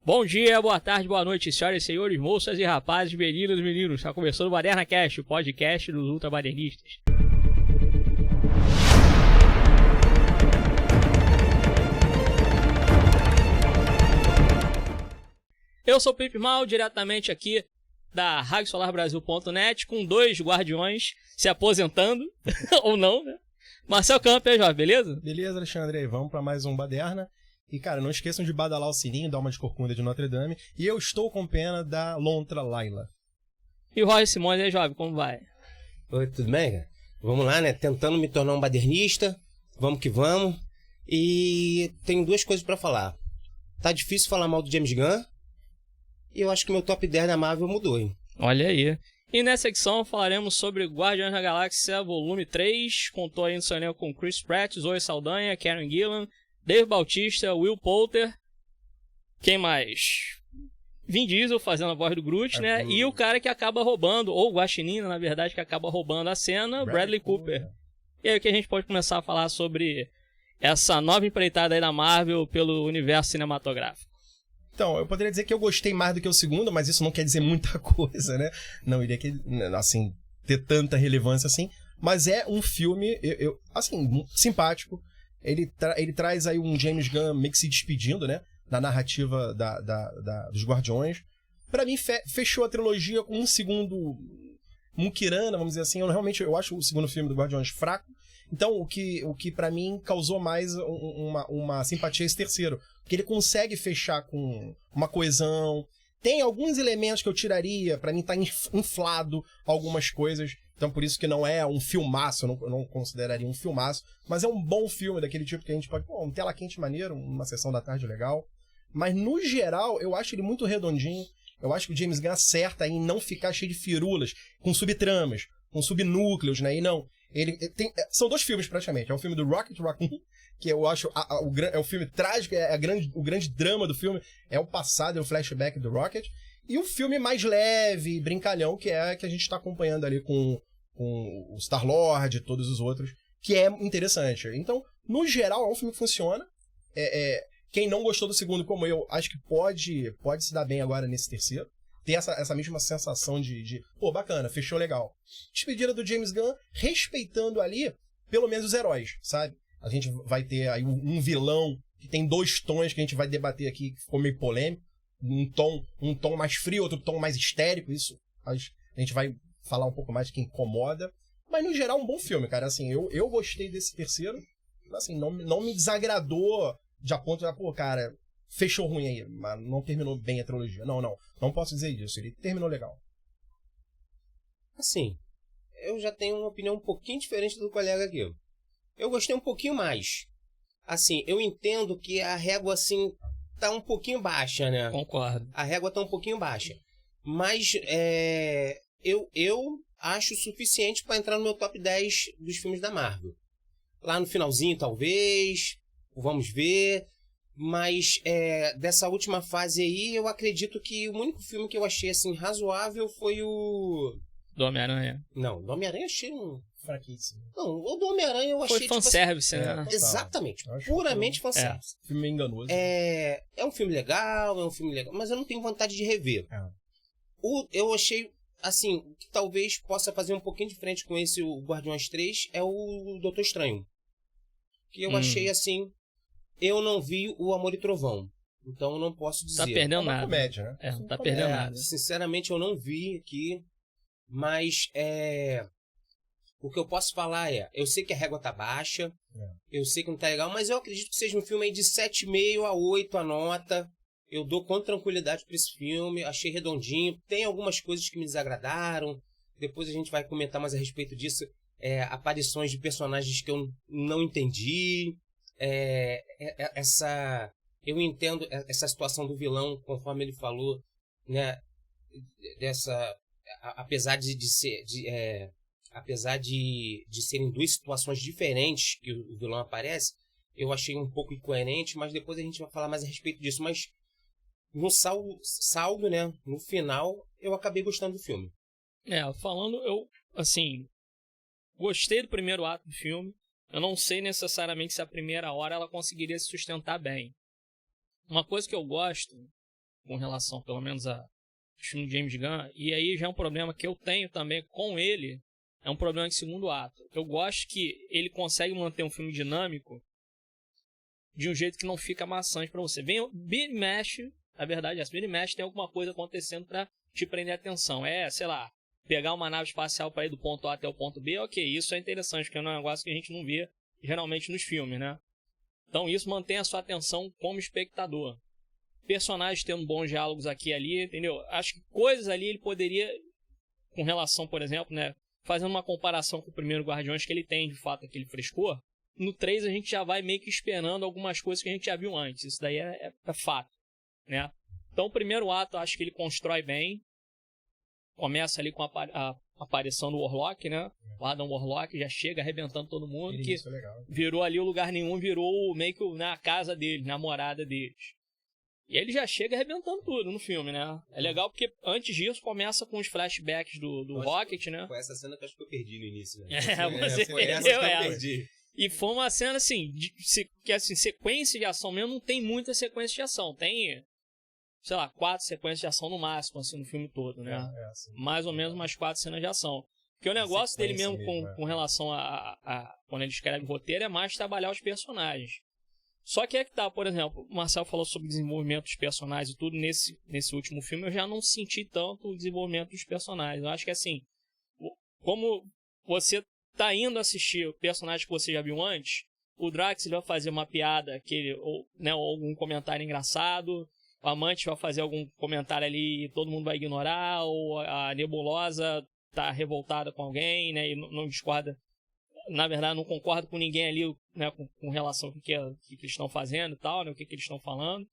Bom dia, boa tarde, boa noite, senhoras e senhores, moças e rapazes, meninas e meninos. Está começando o Baderna Cast, o podcast dos ultrabadernistas. Eu sou o Pipe Mal, diretamente aqui da RadioSolarBrasil.net, com dois guardiões se aposentando, ou não, né? Marcel Campo, Jovem, beleza? Beleza, Alexandre, aí vamos para mais um Baderna. E, cara, não esqueçam de badalar o sininho, dar uma de corcunda de Notre Dame. E eu estou com pena da Lontra Laila. E o Roy Simões, aí, Jovem, como vai? Oi, tudo bem, cara? Vamos lá, né? Tentando me tornar um badernista. Vamos que vamos. E tenho duas coisas pra falar. Tá difícil falar mal do James Gunn. E eu acho que meu top 10 da Marvel mudou, hein? Olha aí. E nessa secção falaremos sobre Guardiões da Galáxia Volume 3. Contou aí no seu elenco com Chris Pratt, Zoe Saldanha, Karen Gillan, Dave Bautista, Will Poulter. Quem mais? Vin Diesel fazendo a voz do Groot, né? E o cara que acaba roubando, ou o Guaxinim, na verdade, que acaba roubando a cena, Bradley Cooper. E aí que a gente pode começar a falar sobre essa nova empreitada aí da Marvel pelo universo cinematográfico. Então, eu poderia dizer que eu gostei mais do que o segundo, mas isso não quer dizer muita coisa, né? Não iria, assim, ter tanta relevância assim. Mas é um filme, assim, simpático. Ele traz aí um James Gunn meio que se despedindo, né? Na narrativa dos Guardiões. Pra mim, fechou a trilogia com um segundo muquirana, vamos dizer assim. Eu acho o segundo filme do Guardiões fraco. Então, o que pra mim causou mais uma simpatia é esse terceiro. Porque ele consegue fechar com uma coesão. Tem alguns elementos que eu tiraria, pra mim tá inflado algumas coisas. Então, por isso que não é um filmaço, eu não consideraria um filmaço. Mas é um bom filme, daquele tipo que a gente pode... um tela quente maneiro, uma sessão da tarde legal. Mas, no geral, eu acho ele muito redondinho. Eu acho que o James Gunn acerta em não ficar cheio de firulas, com subtramas, com subnúcleos, né? E não... são dois filmes, praticamente. É o filme do Rocket Raccoon, que eu acho é o filme trágico, o grande drama do filme é o passado, é o flashback do Rocket. E o filme mais leve, brincalhão, que é que a gente está acompanhando ali com o Star-Lord e todos os outros, que é interessante. Então, no geral, é um filme que funciona. Quem não gostou do segundo, como eu, acho que pode se dar bem agora nesse terceiro. Ter essa mesma sensação de pô, bacana, fechou legal. Despedida do James Gunn, respeitando ali, pelo menos os heróis, sabe? A gente vai ter aí um vilão que tem dois tons que a gente vai debater aqui, que ficou meio polêmico. Um tom mais frio, outro tom mais histérico. Isso a gente vai falar um pouco mais de que incomoda. Mas, no geral, um bom filme, cara. Assim, eu gostei desse terceiro. Assim, não me desagradou de a ponto de, pô, cara... fechou ruim aí, mas não terminou bem a trilogia. Não posso dizer isso. Ele terminou legal. Assim, eu já tenho uma opinião um pouquinho diferente do colega aqui. Eu gostei um pouquinho mais. Assim, eu entendo que a régua, assim, tá um pouquinho baixa, né? Concordo. A régua tá um pouquinho baixa. Mas eu acho suficiente para entrar no meu top 10 dos filmes da Marvel. Lá no finalzinho, talvez. Vamos ver. Mas dessa última fase aí, eu acredito que o único filme que eu achei assim razoável foi o... Do Homem-Aranha. Não, do Homem-Aranha eu achei Fraquíssimo. Não, o do Homem-Aranha eu achei... Foi fanservice, né? Exatamente, puramente fanservice. Filme meio enganoso. É um filme legal, mas eu não tenho vontade de rever. Eu achei, assim, que talvez possa fazer um pouquinho diferente com esse, o Guardiões 3, é o Doutor Estranho. Que eu achei assim... Eu não vi o Amor e Trovão, então eu não posso dizer. Tá perdendo nada. Comédia, né? Não tá perdendo nada. Sinceramente, eu não vi aqui, mas o que eu posso falar eu sei que a régua tá baixa, eu sei que não tá legal, mas eu acredito que seja um filme aí de 7,5 a 8 a nota. Eu dou com tranquilidade pra esse filme, achei redondinho. Tem algumas coisas que me desagradaram, depois a gente vai comentar mais a respeito disso. Aparições de personagens que eu não entendi. Eu entendo essa situação do vilão, conforme ele falou, né? Apesar de serem duas situações diferentes que o vilão aparece, eu achei um pouco incoerente, mas depois a gente vai falar mais a respeito disso. Mas no saldo, né? No final, eu acabei gostando do filme. Eu assim, gostei do primeiro ato do filme. Eu não sei necessariamente se a primeira hora ela conseguiria se sustentar bem. Uma coisa que eu gosto com relação, pelo menos, a filme de James Gunn. E aí já é um problema que eu tenho também com ele. É um problema de segundo ato. Eu gosto que ele consegue manter um filme dinâmico de um jeito que não fica maçante pra você. Vira e mexe, a verdade é essa, vira e mexe, tem alguma coisa acontecendo pra te prender a atenção. Sei lá, pegar uma nave espacial pra ir do ponto A até o ponto B, ok, isso é interessante, porque é um negócio que a gente não vê geralmente nos filmes, né? Então isso mantém a sua atenção como espectador. Personagens tendo bons diálogos aqui e ali, entendeu? Acho que coisas ali ele poderia, com relação, por exemplo, né, fazendo uma comparação com o primeiro Guardiões, que ele tem, de fato, aquele frescor. No 3 a gente já vai meio que esperando algumas coisas que a gente já viu antes. Isso daí é fato, né? Então o primeiro ato eu acho que ele constrói bem. Começa ali com a aparição do Warlock, né? O Adam Warlock já chega arrebentando todo mundo. Que virou ali o lugar nenhum, virou meio que a casa dele, a morada deles. E ele já chega arrebentando tudo no filme, né? É legal porque antes disso começa com os flashbacks do Rocket, né? Foi essa cena que eu acho que eu perdi no início, né? Você foi essa perdeu que eu ela. perdi. E foi uma cena assim, que assim, sequência de ação mesmo, não tem muita sequência de ação. Tem, sei lá, 4 sequências de ação no máximo, assim, no filme todo, né? Assim, mais ou menos umas 4 cenas de ação. Porque o negócio dele mesmo com relação a quando ele escreve o roteiro é mais trabalhar os personagens. Só que é que tá, por exemplo, o Marcel falou sobre o desenvolvimento dos personagens e tudo, nesse último filme eu já não senti tanto o desenvolvimento dos personagens. Eu acho que assim, como você tá indo assistir o personagem que você já viu antes, o Drax vai fazer uma piada, ou algum comentário engraçado, o Amante vai fazer algum comentário ali e todo mundo vai ignorar, ou a Nebulosa tá revoltada com alguém, né, e não discorda, na verdade não concorda com ninguém ali, né, com relação ao que eles estão fazendo e tal, né, o que eles estão falando.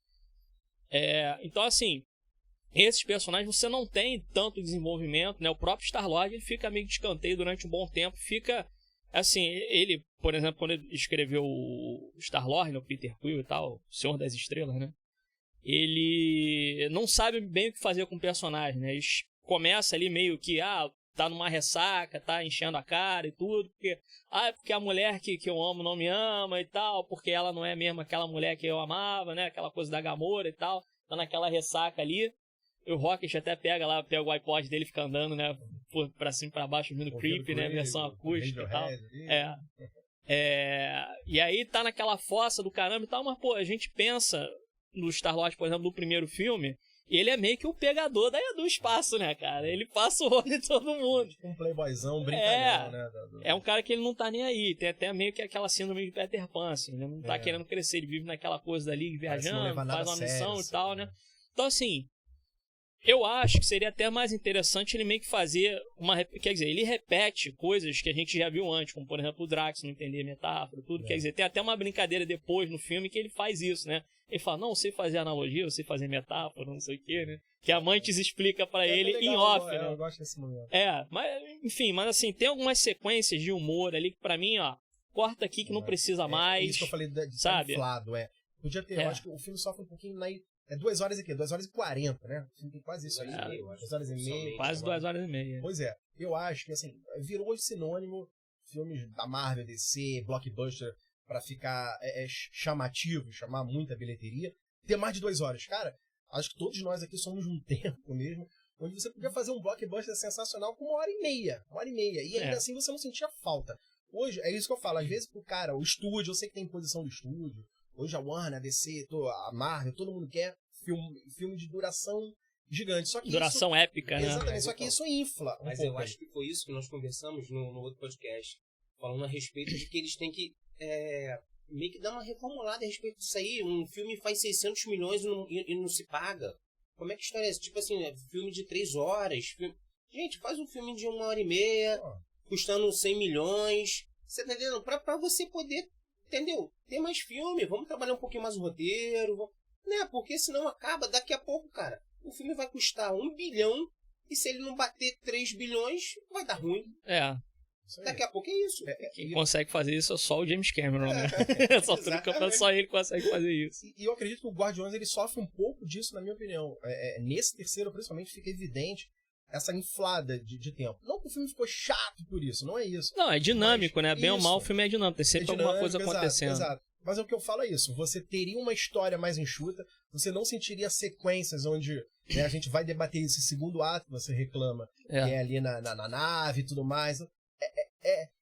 Então assim, esses personagens você não tem tanto desenvolvimento, né? O próprio Star-Lord ele fica meio de escanteio durante um bom tempo. Fica, assim, ele, por exemplo, quando ele escreveu o Star-Lord, né, o Peter Quill e tal, o Senhor das Estrelas, né? Ele não sabe bem o que fazer com o personagem, né? Ele começa ali meio que, tá numa ressaca, tá enchendo a cara e tudo, porque a mulher que eu amo não me ama e tal, porque ela não é mesmo aquela mulher que eu amava, né? Aquela coisa da Gamora e tal, tá naquela ressaca ali. O Rocket até pega o iPod dele e fica andando, né? Pra cima e pra baixo, ouvindo Creep, né? Versão acústica e tal. E aí tá naquela fossa do caramba e tal, mas, pô, a gente pensa no Star-Lord, por exemplo, do primeiro filme, e ele é meio que o pegador do espaço, né, cara? Ele passa o olho em todo mundo. Tipo um playboyzão brincalhão, né? É um cara que ele não tá nem aí. Tem até meio que aquela síndrome de Peter Pan, assim. Ele não tá querendo crescer, ele vive naquela coisa dali, viajando, faz uma missão e tal, né? Então, assim, eu acho que seria até mais interessante ele meio que fazer quer dizer, ele repete coisas que a gente já viu antes, como por exemplo o Drax não entender metáfora, tudo. Quer dizer, tem até uma brincadeira depois no filme que ele faz isso, né? Ele fala, não, eu sei fazer analogia, eu sei fazer metáfora, não sei o que, né? Que a Mantis explica pra ele legal, em off, né? Eu gosto desse momento. Mas, enfim, mas assim, tem algumas sequências de humor ali que pra mim, corta aqui que não precisa mais. Isso que eu falei de sabe? Inflado, Podia ter, eu acho que o filme sofre um pouquinho na... 2 horas e quê? 2 horas e 40, né? O filme tem quase isso aí. 2 horas e meia. Quase 2 horas e meia. Pois é. Eu acho que, assim, virou sinônimo filmes da Marvel, DC, blockbuster, pra ficar chamativo, chamar muita bilheteria, ter mais de 2 horas. Cara, acho que todos nós aqui somos de um tempo mesmo, onde você podia fazer um blockbuster sensacional com 1h30. 1h30. E ainda assim você não sentia falta. Hoje, é isso que eu falo. Às vezes, o estúdio, eu sei que tem posição do estúdio. Hoje a Warner, a DC, a Marvel, todo mundo quer filme de duração gigante. Só que duração épica, né? Exatamente, só que isso infla Mas eu acho que foi isso que nós conversamos no outro podcast, falando a respeito de que eles têm que meio que dar uma reformulada a respeito disso aí. Um filme faz 600 milhões e não se paga. Como é que a história é essa? Tipo assim, filme de 3 horas. Gente, faz um filme de 1h30, custando 100 milhões. Você tá entendendo? Pra você poder, entendeu? Ter mais filme, vamos trabalhar um pouquinho mais o roteiro, né? Porque senão acaba, daqui a pouco, cara, o filme vai custar 1 bilhão e se ele não bater 3 bilhões, vai dar ruim. Daqui a pouco é isso. Quem consegue fazer isso é só o James Cameron, né? Só ele consegue fazer isso. E eu acredito que o Guardiões ele sofre um pouco disso, na minha opinião. Nesse terceiro, principalmente, fica evidente essa inflada de tempo. Não que o filme ficou chato por isso, não é isso. Não, é dinâmico, né? Bem ou mal o filme é dinâmico, tem sempre alguma coisa acontecendo. Exato. Mas o que eu falo é isso, você teria uma história mais enxuta, você não sentiria sequências onde, né, a gente vai debater esse segundo ato, você reclama, que é ali na nave e tudo mais.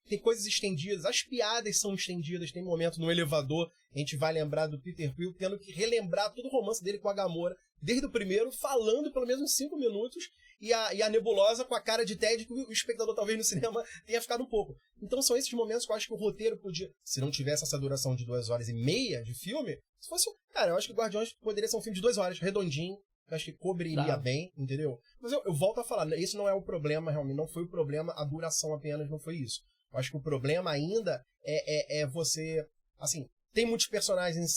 Tem coisas estendidas, as piadas são estendidas, tem momento no elevador, a gente vai lembrar do Peter Quill tendo que relembrar todo o romance dele com a Gamora, desde o primeiro, falando pelo menos uns 5 minutos, e a Nebulosa com a cara de Ted que o espectador talvez no cinema tenha ficado um pouco. Então são esses momentos que eu acho que o roteiro podia, se não tivesse essa duração de 2h30 de filme, se fosse, cara, eu acho que Guardiões poderia ser um filme de 2 horas, redondinho, eu acho que cobriria bem, entendeu? Mas eu volto a falar, esse não é o problema, realmente, não foi o problema, a duração apenas não foi isso. Eu acho que o problema ainda é você, assim, tem muitos personagens,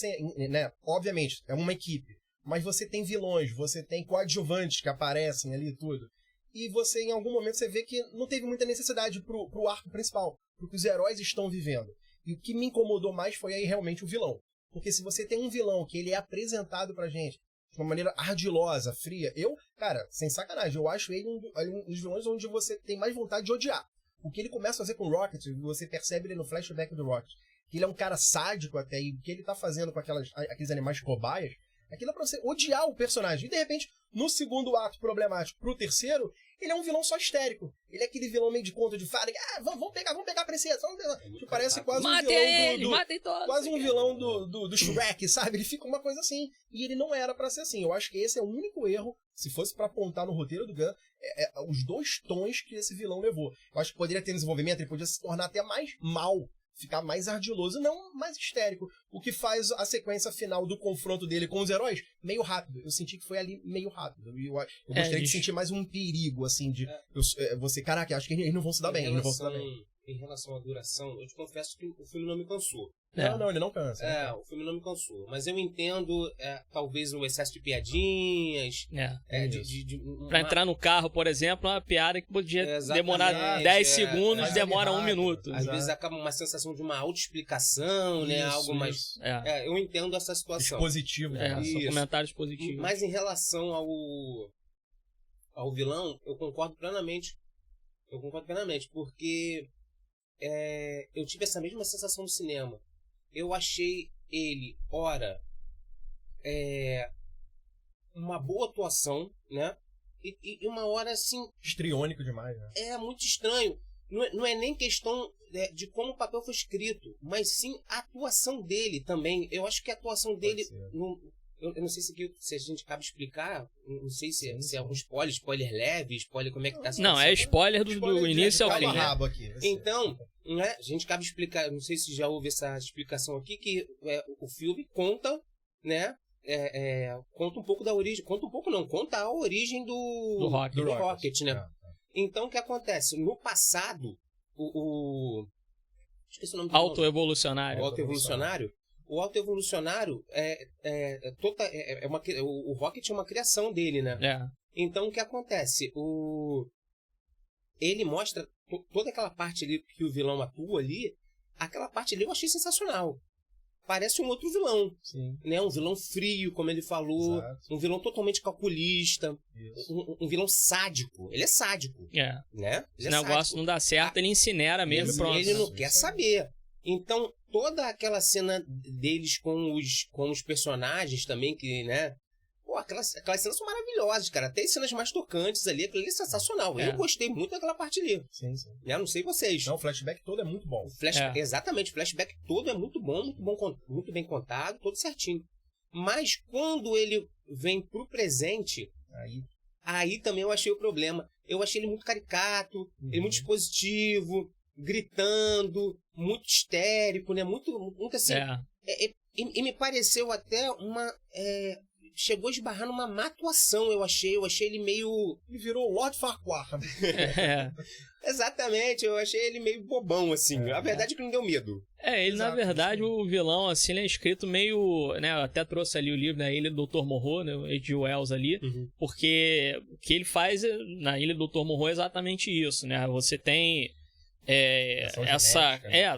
né? Obviamente, é uma equipe, mas você tem vilões, você tem coadjuvantes que aparecem ali e tudo. E você, em algum momento, você vê que não teve muita necessidade pro arco principal, pro que os heróis estão vivendo. E o que me incomodou mais foi aí realmente o vilão. Porque se você tem um vilão que ele é apresentado pra gente de uma maneira ardilosa, fria, cara, sem sacanagem, eu acho ele um dos vilões onde você tem mais vontade de odiar. O que ele começa a fazer com o Rocket, você percebe ele no flashback do Rocket, que ele é um cara sádico até, e o que ele tá fazendo com aqueles animais cobaias, aquilo é pra você odiar o personagem. E de repente, no segundo ato problemático pro terceiro, ele é um vilão só histérico. Ele é aquele vilão meio de conto de fada, vamos pegar a princesa. Que parece quase um vilão quase um vilão do Shrek, sabe? Ele fica uma coisa assim. E ele não era pra ser assim. Eu acho que esse é o único erro, se fosse pra apontar no roteiro do Gunn, os 2 tons que esse vilão levou. Eu acho que poderia ter desenvolvimento, ele podia se tornar até mais mal, ficar mais ardiloso, não mais histérico. O que faz a sequência final do confronto dele com os heróis meio rápido. Eu senti que foi ali meio rápido. Eu gostaria de sentir mais um perigo, assim, de você, caraca, acho que eles não vão se dar bem. Em relação à duração, eu te confesso que o filme não me cansou. Não, ele não cansa. O filme não me cansou. Mas eu entendo, talvez, o excesso de piadinhas. Pra entrar no carro, por exemplo, uma piada que podia demorar 10 segundos, demora 1 minuto. Às vezes acaba uma sensação de uma autoexplicação, né? Algo mais... eu entendo essa situação. Expositivo. São comentários positivos. Mas em relação ao vilão, eu concordo plenamente. Porque eu tive essa mesma sensação no cinema. Eu achei ele, uma boa atuação, né? E uma hora, assim... Histriônico demais, né? É muito estranho. Não é nem questão de como o papel foi escrito, mas sim a atuação dele também. Eu acho que a atuação dele... Eu não sei se a gente cabe explicar, não sei se é algum spoiler leve, spoiler como é que tá. Não, é spoiler do início ao fim. Então, né, a gente cabe explicar, não sei se já houve essa explicação aqui, que o filme conta, né, conta um pouco da origem, conta a origem do Rocket, né. Então, o que acontece? No passado, esqueci o nome do Autoevolucionário. O autoevolucionário o Rocket é uma criação dele, né? Então, o que acontece? Ele mostra toda aquela parte ali que o vilão atua ali, aquela parte ali eu achei sensacional. Parece um outro vilão. Sim. Né? Um vilão frio, como ele falou. Exato. Um vilão totalmente calculista. Um vilão sádico. Ele é sádico. Né? Se o negócio não dá certo, ele incinera mesmo e pronto. Ele não quer saber. Então, toda aquela cena deles com os personagens também, que, né? Pô, aquelas cenas são maravilhosas, cara. Até as cenas mais tocantes ali, aquilo ali é sensacional. Eu gostei muito daquela parte ali. Sim. Não sei vocês. Não, o flashback todo é muito bom. Exatamente, o flashback todo é muito bom, muito bem contado, todo certinho. Mas quando ele vem pro presente, aí também eu achei o problema. Eu achei ele muito caricato, ele muito expositivo, gritando, muito histérico, né? Muito assim. E me pareceu até chegou a esbarrar numa má atuação, eu achei ele meio... Ele virou o Lord Farquaad. Exatamente, eu achei ele meio bobão, assim. A verdade é que não deu medo. Ele, na verdade, o vilão, assim, ele é escrito meio... né, eu até trouxe ali o livro da Ilha do Dr. Moreau, né, o H.G. Wells ali, porque o que ele faz na Ilha do Dr. Moreau é exatamente isso, né? Você tem...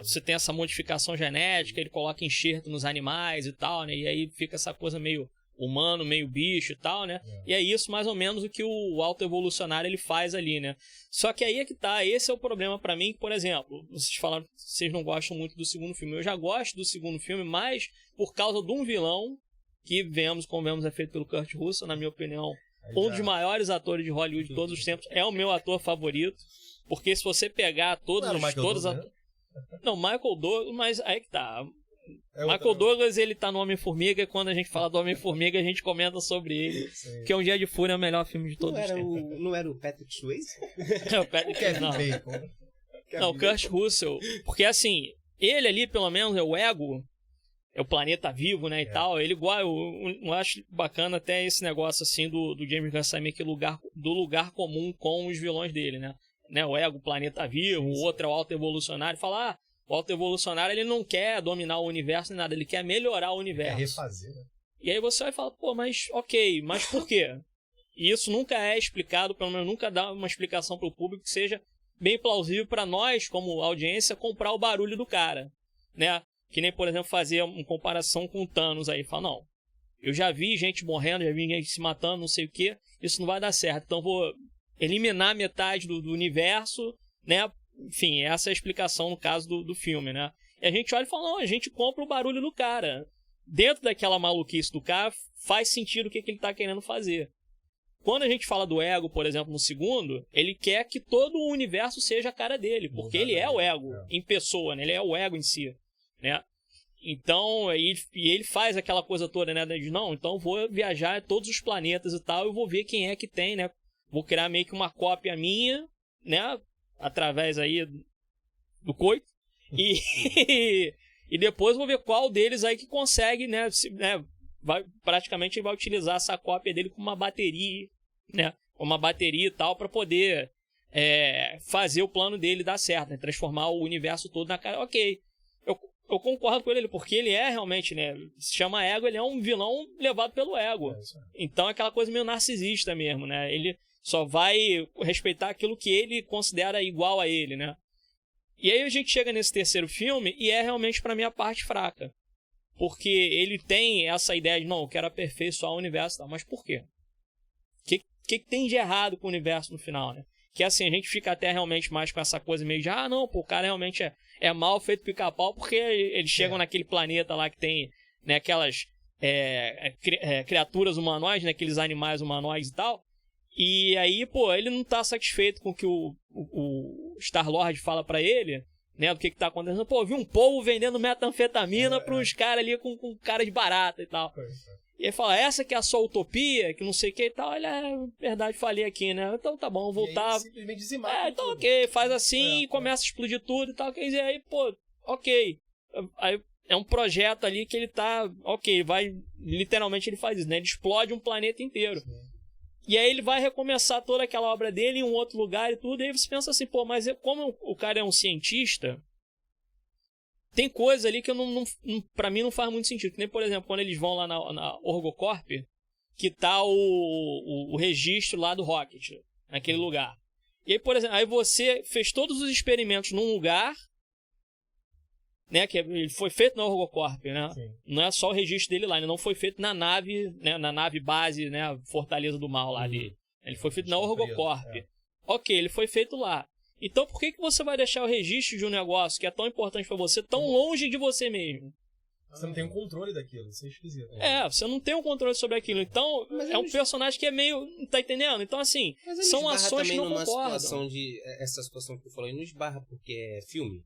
você tem essa modificação genética, ele coloca enxerto nos animais e tal, né? E aí fica essa coisa meio humano, meio bicho e tal, né? E é isso mais ou menos o que o autoevolucionário ele faz ali, né? Só que aí é que tá, esse é o problema pra mim, por exemplo, vocês falaram que vocês não gostam muito do segundo filme. Eu já gosto do segundo filme, mas por causa de um vilão que convenhamos, é feito pelo Kurt Russell, na minha opinião, um dos maiores atores de Hollywood de todos os tempos, é o meu ator favorito, porque se você pegar todos os atores... Não, Michael Douglas, mas aí que tá... Michael Douglas, ele tá no Homem-Formiga, e quando a gente fala do Homem-Formiga, a gente comenta sobre ele. Sim. Que é Um Dia de Fúria, é o melhor filme de todos os tempos. Não era o Patrick Swayze? O Patrick, não. Não, o Kurt Russell. Porque assim, ele ali, pelo menos, é o ego, é o planeta vivo, né, e tal. Ele igual, eu acho bacana até esse negócio assim do James Gunn sair meio que do lugar comum com os vilões dele, né? O ego, o planeta vivo, o outro é o auto-evolucionário. Falar, o auto-evolucionário, ele não quer dominar o universo nem nada, ele quer melhorar o universo. Quer refazer, né? E aí você vai falar, pô, mas ok, mas por quê? E isso nunca é explicado, pelo menos nunca dá uma explicação para o público que seja bem plausível para nós, como audiência, comprar o barulho do cara, né? Que nem, por exemplo, fazer uma comparação com o Thanos aí. Fala, não, eu já vi gente morrendo, já vi gente se matando, não sei o quê, isso não vai dar certo, então vou eliminar metade do universo, né? Enfim, essa é a explicação no caso do filme, né? E a gente olha e fala, não, a gente compra o barulho do cara. Dentro daquela maluquice do cara, faz sentido o que ele tá querendo fazer. Quando a gente fala do ego, por exemplo, no segundo, ele quer que todo o universo seja a cara dele, porque ele é o ego em pessoa, né? Ele é o ego em si, né? Então, e ele faz aquela coisa toda, né? De, não, então vou viajar a todos os planetas e tal, eu vou ver quem é que tem, né? Vou criar meio que uma cópia minha, né? Através aí do coito. E depois vou ver qual deles aí que consegue, né? Praticamente ele vai utilizar essa cópia dele como uma bateria, né? Uma bateria e tal, para poder fazer o plano dele dar certo, né? Transformar o universo todo na cara. Ok, eu concordo com ele, porque ele é realmente, né? Se chama ego, ele é um vilão levado pelo ego. Então é aquela coisa meio narcisista mesmo, né? Ele só vai respeitar aquilo que ele considera igual a ele, né? E aí a gente chega nesse terceiro filme e é realmente pra mim a parte fraca. Porque ele tem essa ideia de, não, eu quero aperfeiçoar o universo, tá? Mas por quê? O que tem de errado com o universo no final, né? Que assim, a gente fica até realmente mais com essa coisa meio de, não, pô, o cara realmente é mal feito pica-pau, porque eles chegam naquele planeta lá que tem, né, aquelas criaturas humanoides, né, aqueles animais humanoides e tal. E aí, pô, ele não tá satisfeito com o que o Star-Lord fala pra ele, né, do que tá acontecendo. Pô, vi um povo vendendo metanfetamina pros caras ali com cara de barata e tal. E aí fala, essa que é a sua utopia, que não sei o que e tal. Olha, verdade, falei aqui, né? Então tá bom, voltar. Simplesmente dizimar então tudo. Ok, faz assim e começa a explodir tudo e tal. Quer dizer, aí, pô, ok. Aí é um projeto ali que ele tá, ok, vai, literalmente ele faz isso, né? Ele explode um planeta inteiro. Sim. E aí ele vai recomeçar toda aquela obra dele em um outro lugar e tudo, e aí você pensa assim, pô, mas como o cara é um cientista, tem coisa ali que pra mim não faz muito sentido. Que nem, por exemplo, quando eles vão lá na Orgocorp, que tá o registro lá do Rocket, naquele lugar. E aí, por exemplo, aí você fez todos os experimentos num lugar, né, que ele foi feito na Orgocorp, né? Sim. Não é só o registro dele lá, ele não foi feito na nave, né, na nave base, né, Fortaleza do Mal lá ali. Ele foi feito na Orgocorp. Ok, ele foi feito lá. Então por que você vai deixar o registro de um negócio que é tão importante pra você tão longe de você mesmo? Você não tem um controle daquilo, isso é esquisito. Você não tem um controle sobre aquilo. Então, um personagem que é meio... Tá entendendo? Então, assim, são ações que não concordam. Essa situação que eu falei não esbarra porque é filme.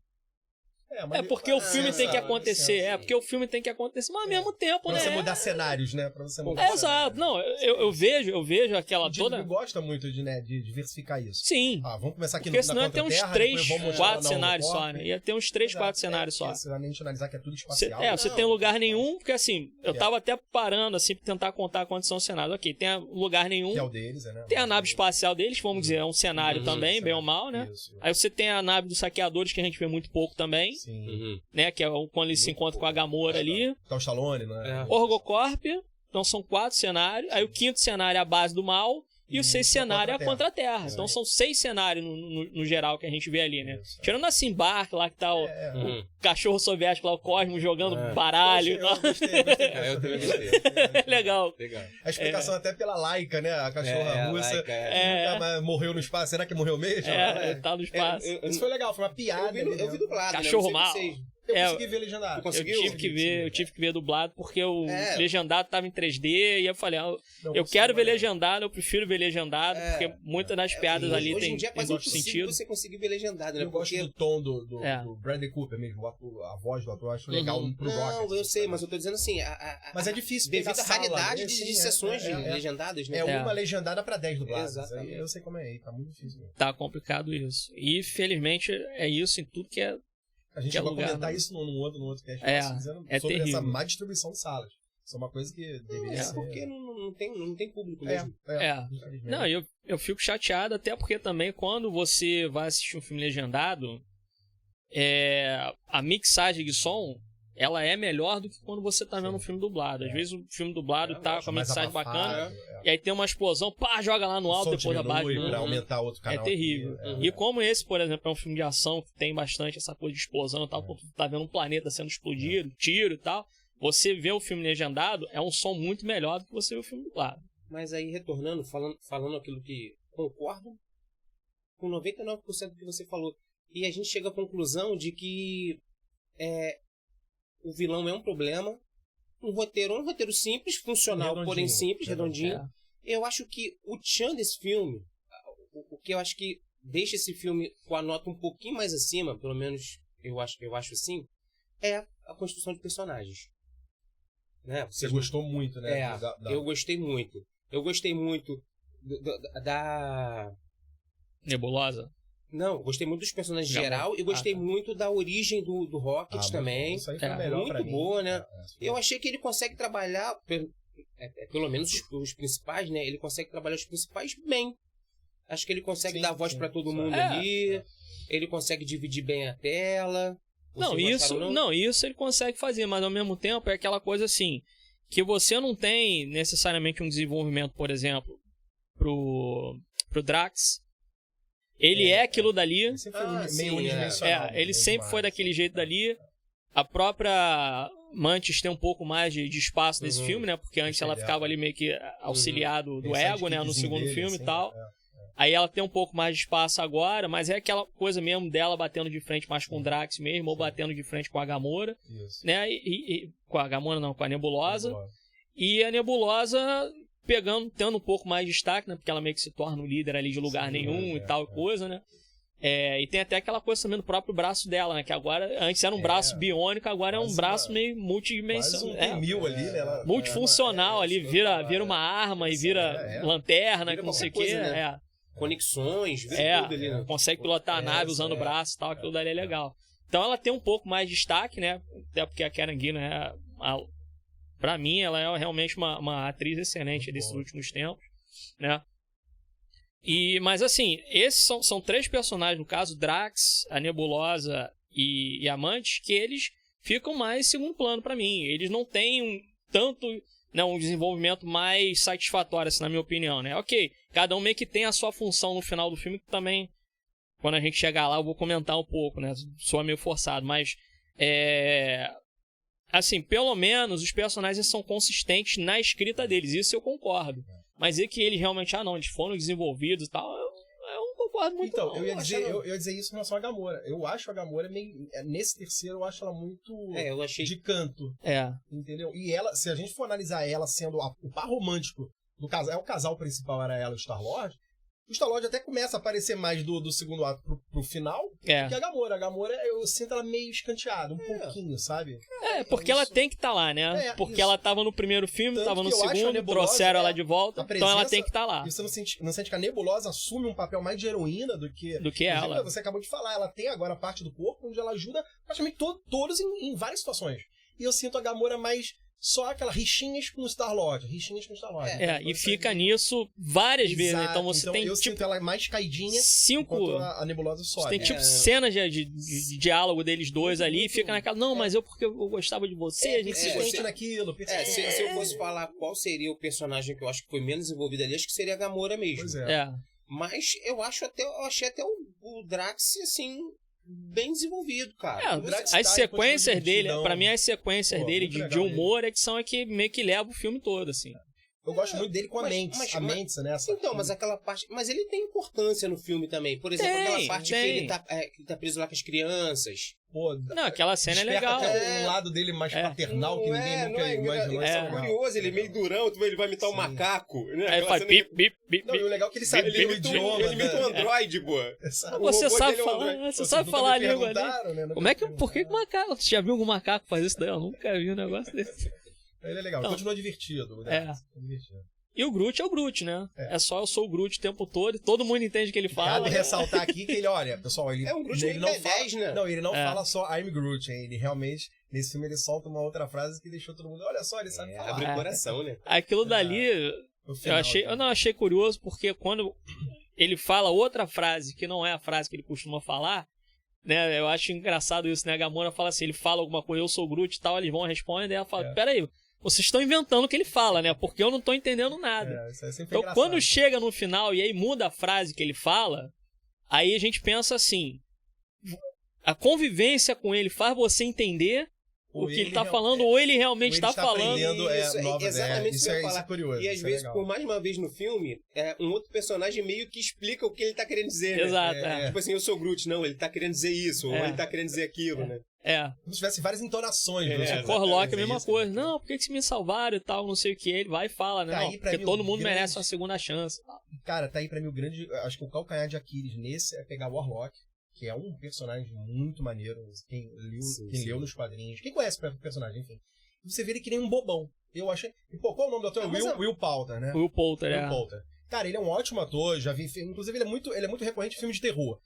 Porque o filme tem que acontecer. Porque o filme tem que acontecer, mas ao mesmo tempo, pra né? Pra você mudar cenários, né? Pra você mudar exato. Não, eu vejo aquela toda... O gosta muito de diversificar isso. Sim. Vamos começar aqui porque senão ia ter uns 3, 4 cenários só, né? Ia ter uns 3, 4 cenários só. Você vai nem analisar que é tudo espacial. Você tem lugar nenhum, porque assim, eu tava até parando assim pra tentar contar quantos são cenários. Ok, tem lugar nenhum. Que é o deles, né? Tem a nave espacial deles, vamos dizer, é um cenário também, bem ou mal, né? Aí você tem a nave dos saqueadores, que a gente vê muito pouco também. Sim. Né, que é quando ele se encontra com a Gamora ali. Tá o Stallone, né? Orgocorp, então são 4 cenários. Aí o quinto cenário é a base do mal. e os 6 cenários é contra a Terra. Então são 6 cenários no geral que a gente vê ali, né? Isso. Tirando assim, Bark, lá que tá o cachorro soviético lá, o Cosmo, jogando baralho e tal. Eu gostei. Eu também gostei. Legal. Legal. A explicação até pela Laika, né? A cachorra russa. Laika, que nunca mais morreu no espaço. Será que morreu mesmo? Tá no espaço. Isso foi legal, foi uma piada. Eu vi dublado, Cachorro né? mal. Eu consegui ver legendado. Tu Eu tive que ver dublado porque o legendado tava em 3D e eu falei, eu quero ver legendado, eu prefiro ver legendado, porque muitas das piadas ali hoje tem em dia é quase duplo impossível sentido. você conseguir ver legendado, né? Eu gosto do tom do Bradley Cooper mesmo, a voz do ator, eu acho legal pro Rocket. Não, eu sei, mas eu tô dizendo assim... Mas é difícil devido pegar à raridade sala, de sessões legendadas, né? É uma legendada pra 10 dubladas. Exatamente. Eu sei como é, tá muito difícil. Tá complicado isso. E felizmente é isso em tudo que é. A gente vai comentar isso num outro cast, dizendo sobre terrível. essa má distribuição de salas. Isso é uma coisa que deveria ser... Porque não tem público mesmo. Não, eu fico chateado, até porque também quando você vai assistir um filme legendado, a mixagem de som, ela é melhor do que quando você tá vendo um filme dublado. Às vezes o filme dublado tá com a mixagem bacana, e aí tem uma explosão, joga lá no alto, depois abaixo. Pra aumentar outro canal. É terrível. E como esse, por exemplo, é um filme de ação que tem bastante essa coisa de explosão e tal, quando tu tá vendo um planeta sendo explodido, tiro e tal, você vê o filme legendado, é um som muito melhor do que você vê o filme dublado. Mas aí, retornando, falando aquilo que concordo com 99% do que você falou, e a gente chega à conclusão de que o vilão é um problema, um roteiro simples, funcional, porém simples, redondinho. Eu acho que o tchan desse filme, o que eu acho que deixa esse filme com a nota um pouquinho mais acima, pelo menos eu acho assim, é a construção de personagens. Né? Você gostou muito, né? Eu gostei muito. Eu gostei muito da... Nebulosa? Não, eu gostei muito dos personagens em geral e gostei muito da origem do Rocket também. Isso aí foi melhor muito boa, né? Eu achei que ele consegue trabalhar, pelo menos os principais, né? Ele consegue trabalhar os principais bem. Acho que ele consegue dar voz pra todo mundo ali. Ele consegue dividir bem a tela. Isso ele consegue fazer, mas ao mesmo tempo é aquela coisa assim, que você não tem necessariamente um desenvolvimento, por exemplo, pro Drax. Ele é aquilo dali. Ele sempre foi meio unidimensional. Ele sempre foi daquele jeito dali. A própria Mantis tem um pouco mais de espaço nesse filme, né? Porque antes ela ficava ali meio que auxiliado do Ego, né? No segundo filme e tal. Aí ela tem um pouco mais de espaço agora, mas é aquela coisa mesmo dela batendo de frente mais com o Drax mesmo, ou batendo de frente com a Gamora. Né? E com a Gamora não, com a Nebulosa. E a Nebulosa tendo um pouco mais de destaque, né? Porque ela meio que se torna o líder ali de lugar nenhum e tal coisa, né? E tem até aquela coisa também do próprio braço dela, né? Que agora, antes era um braço biônico, agora é um braço meio multidimensional. Ali, né? Multifuncional ali, vira uma arma e vira lanterna, não sei o quê. Né? Conexões, tudo ali, né? Consegue pilotar a nave usando o braço e tal, aquilo dali é legal. Então ela tem um pouco mais de destaque, né? Até porque a Karen Gillan pra mim, ela é realmente uma atriz excelente desses últimos tempos, né? Mas assim, esses são 3 personagens, no caso, Drax, a Nebulosa e a Mantis, que eles ficam mais em segundo plano pra mim. Eles não têm um desenvolvimento mais satisfatório, assim, na minha opinião, né? Ok, cada um meio que tem a sua função no final do filme, que também, quando a gente chegar lá, eu vou comentar um pouco, né? Soa meio forçado, mas assim, pelo menos os personagens são consistentes na escrita deles, isso eu concordo. Mas é que eles realmente, eles foram desenvolvidos e tal, eu não concordo muito. Então, eu ia dizer isso em relação à Gamora. Eu acho a Gamora meio... Nesse terceiro, eu acho ela muito eu achei... de canto. Entendeu? E ela, se a gente for analisar ela sendo o par romântico do casal, o casal principal era ela e o Star-Lord, o Star-Lord até começa a aparecer mais do segundo ato pro final que a Gamora. A Gamora, eu sinto ela meio escanteada, um pouquinho, sabe? Porque ela tem que estar lá, né? Porque ela tava no primeiro filme, Tanto tava no segundo, trouxeram ela de volta, então ela tem que estar lá. E você não sente que a Nebulosa assume um papel mais de heroína do que ela. Você acabou de falar, ela tem agora a parte do corpo onde ela ajuda praticamente todos em várias situações. E eu sinto a Gamora mais só aquela rixinhas com o Star-Lord. E fica nisso várias vezes, né? Então você tem, eu sinto ela mais caidinha 5... enquanto a Nebulosa sobe. Você tem, cenas de diálogo deles dois ali, e fica naquela, não, mas porque eu gostava de você, a gente se sente naquilo. Se eu fosse falar qual seria o personagem que eu acho que foi menos envolvido ali, acho que seria a Gamora mesmo. Pois é. Mas eu achei até o Drax, assim, bem desenvolvido, cara. As sequências dele, pra mim, as sequências dele de humor é que meio que leva o filme todo, assim. Eu gosto muito dele com a Mantis, né? Então, mas aquela parte... Mas ele tem importância no filme também. Por exemplo, aquela parte que ele tá preso lá com as crianças. Pô, não, aquela cena é legal. Um lado dele mais paternal que ninguém nunca imaginou. É curioso, ele é meio durão, ele vai imitar um macaco. Né? Aí ele faz bip, bip, bip. Não, e o legal é que ele sabe o idioma. Ele imita um androide, pô. Você sabe falar a língua, né? Por que macaco? Você já viu algum macaco fazer isso daí? Eu nunca vi um negócio desse. Ele é legal, continua divertido. E o Groot é o Groot, né? É só eu sou o Groot o tempo todo e todo mundo entende o que ele fala. Cabe ressaltar aqui que ele, olha, pessoal, ele... É um Groot ele não fala, 10, né? Não, ele não fala só I'm Groot, hein? Ele realmente, nesse filme, ele solta uma outra frase que deixou todo mundo, olha só, ele sabe falar. Abre o coração, né? Aquilo dali, eu achei curioso, porque quando ele fala outra frase, que não é a frase que ele costuma falar, né? Eu acho engraçado isso, né? A Gamora fala assim, ele fala alguma coisa, eu sou o Groot e tal, eles vão responder, e ela fala, peraí, vocês estão inventando o que ele fala, né? Porque eu não tô entendendo nada. Isso é sempre então, engraçado. quando chega no final e aí muda a frase que ele fala, aí a gente pensa assim, a convivência com ele faz você entender o que ele tá falando, ou ele realmente está falando. Exatamente isso é curioso. E às vezes, por mais uma vez no filme, um outro personagem meio que explica o que ele tá querendo dizer, né? Exato. Tipo assim, eu sou o Groot, não, ele tá querendo dizer isso, ou ele tá querendo dizer aquilo, né? Como se tivesse várias entonações. O Orlok é a mesma coisa. Não, por que me salvaram e tal, não sei o que. Ele vai e fala, né? Não, porque todo mundo merece uma segunda chance. Cara, tá aí pra mim o grande... Acho que o calcanhar de Aquiles nesse é pegar o Warlock, que é um personagem muito maneiro. Quem leu nos quadrinhos, quem conhece o personagem, enfim. Você vê ele que nem um bobão. Eu achei... Pô, qual é o nome do ator? Will Poulter, né? Will Poulter, Cara, ele é um ótimo ator, já vi... Inclusive, ele é muito recorrente em filme de terror.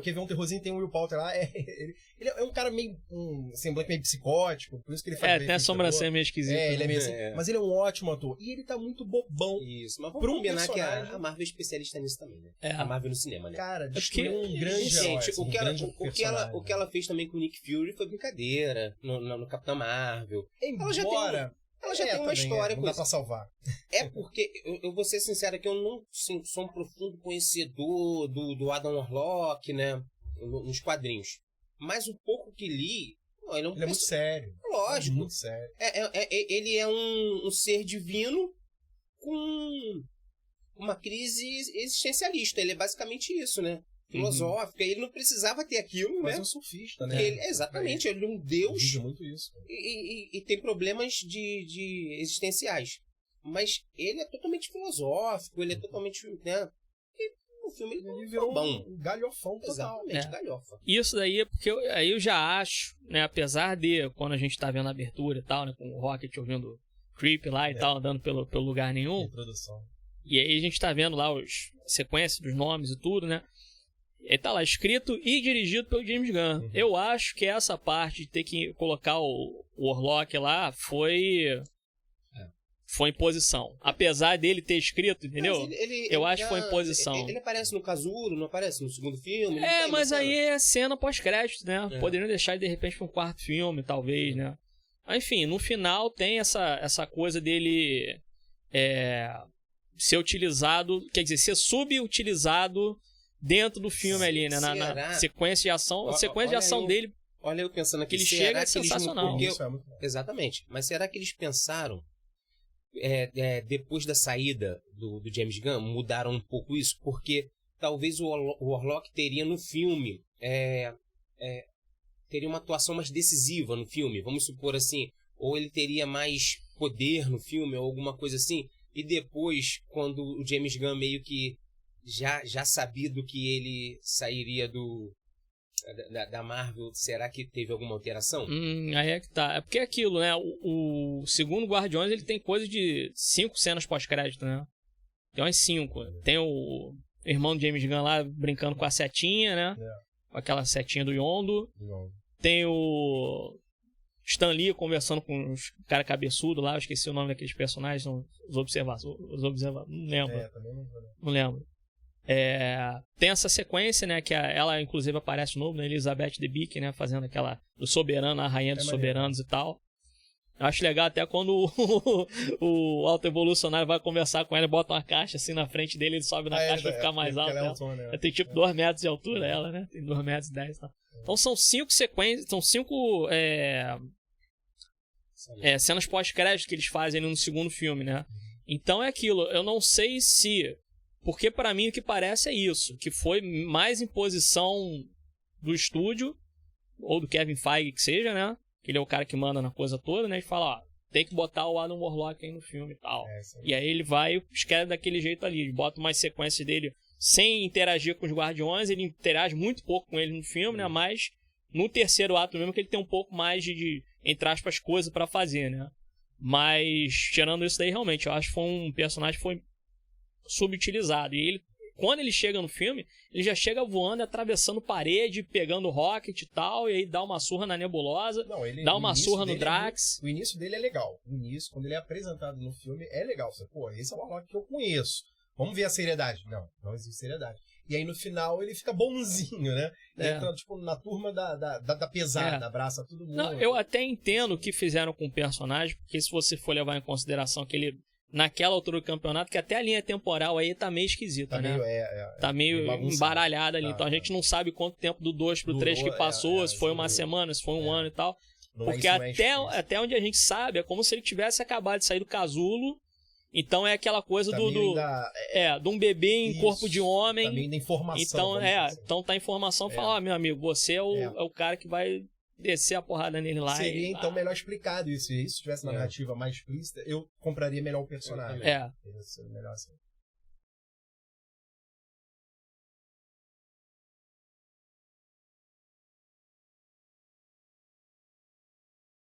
Quem vê um terrorzinho tem o Will Poulter lá. Ele é um cara meio... um semblante meio psicótico, por isso que ele faz... tem a sobrancelha meio esquisita. Ele é meio assim. Mas ele é um ótimo ator. E ele tá muito bobão. Isso, mas vamos combinar que a Marvel é especialista nisso também, né? A Marvel no cinema, né? Cara, destruiu um grande gente, o que ela fez também com o Nick Fury foi brincadeira no Capitão Marvel. Embora... Ela já tem uma história com isso. Não dá pra salvar. É porque, eu vou ser sincero aqui, eu não sou um profundo conhecedor do Adam Warlock, né? Nos quadrinhos. Mas o pouco que li... Ele é muito sério. Lógico. Muito sério. Ele é um ser divino com uma crise existencialista. Ele é basicamente isso, né? Filosófica, ele não precisava ter aquilo, mas né? Um surfista, né? Exatamente, ele é um deus. Vive muito isso. E tem problemas de existenciais. Mas ele é totalmente filosófico, ele é totalmente, né? E no filme ele virou um galhofão total. Exatamente, galhofa. Isso daí é porque eu já acho, né? Apesar de, quando a gente tá vendo a abertura e tal, né? Com o Rocket ouvindo Creep lá e tal, andando pelo lugar nenhum. Introdução. E aí a gente tá vendo lá as sequências dos nomes e tudo, né? Ele tá lá, escrito e dirigido pelo James Gunn. Eu acho que essa parte de ter que colocar o Warlock lá foi imposição. Apesar dele ter escrito, entendeu? Eu acho que foi imposição. Ele aparece no Casulo, não aparece no segundo filme? Mas aí é cena pós-crédito, né? Poderiam deixar ele de repente para um quarto filme, talvez, né? Mas, enfim, no final tem essa coisa dele ser utilizado, quer dizer, ser subutilizado dentro do filme ali, né? Na sequência de ação. A sequência de ação dele. Olha, eu pensando aqui, que ele chega é sensacional. Exatamente. Mas será que eles pensaram, depois da saída do James Gunn, mudaram um pouco isso? Porque talvez o Warlock teria no filme, teria uma atuação mais decisiva no filme, vamos supor assim, ou ele teria mais poder no filme, ou alguma coisa assim, e depois, quando o James Gunn meio que já sabido que ele sairia da Marvel, será que teve alguma alteração? Aí é que tá. É porque é aquilo, né? O segundo Guardiões, ele tem coisa de 5 cenas pós-crédito, né? Tem umas 5. Tem o irmão do James Gunn lá brincando com a setinha, né? Com aquela setinha do Yondo. Tem o Stan Lee conversando com os cara cabeçudo lá, eu esqueci o nome daqueles personagens, os observadores, não lembro. Também Não lembro. Tem essa sequência, né, que ela inclusive aparece de novo, né, Elizabeth Debicki, né, fazendo aquela do Soberano, a rainha dos soberanos e tal. Eu acho legal até quando o auto-evolucionário vai conversar com ela e bota uma caixa assim na frente dele, ele sobe na caixa pra ficar mais alto. Ela tem tipo 2 metros de altura, ela, né? Tem 2 metros e 10, tá? Então são 5 sequências, são 5 cenas pós-crédito que eles fazem no segundo filme, né? Então é aquilo, eu não sei se... Porque pra mim o que parece é isso, que foi mais imposição do estúdio, ou do Kevin Feige que seja, né? Ele é o cara que manda na coisa toda, né? E fala, ó, tem que botar o Adam Warlock aí no filme e tal. E aí ele vai e escreve daquele jeito ali. Ele bota umas sequências dele sem interagir com os Guardiões. Ele interage muito pouco com ele no filme, né? Mas no terceiro ato mesmo que ele tem um pouco mais de entre aspas, coisa pra fazer, né? Mas, tirando isso daí, realmente, eu acho que foi um personagem que foi subutilizado. E ele, quando ele chega no filme, ele já chega voando, atravessando parede, pegando rocket e tal, e aí dá uma surra na Nebulosa, dá uma surra no Drax. O início dele é legal. O início, quando ele é apresentado no filme, é legal. Você, pô, esse é o Warlock que eu conheço. Vamos ver a seriedade. Não existe seriedade. E aí no final ele fica bonzinho, né? Entra, tipo, na turma da pesada, abraça todo mundo. Não, eu até entendo o que fizeram com o personagem, porque se você for levar em consideração que ele... Naquela altura do campeonato, que até a linha temporal aí tá meio esquisita, né? Tá meio embaralhada ali. Então a gente não sabe quanto tempo do 2 pro 3 que passou, se foi uma semana, se foi um ano e tal. Porque até onde a gente sabe, é como se ele tivesse acabado de sair do casulo. Então é aquela coisa de um bebê em corpo de homem. Também da informação. Então tá a informação, fala, meu amigo, você é o cara que vai descer a porrada nele lá. Seria então melhor explicado isso. E se tivesse uma narrativa mais explícita, eu compraria melhor o personagem. Melhor assim.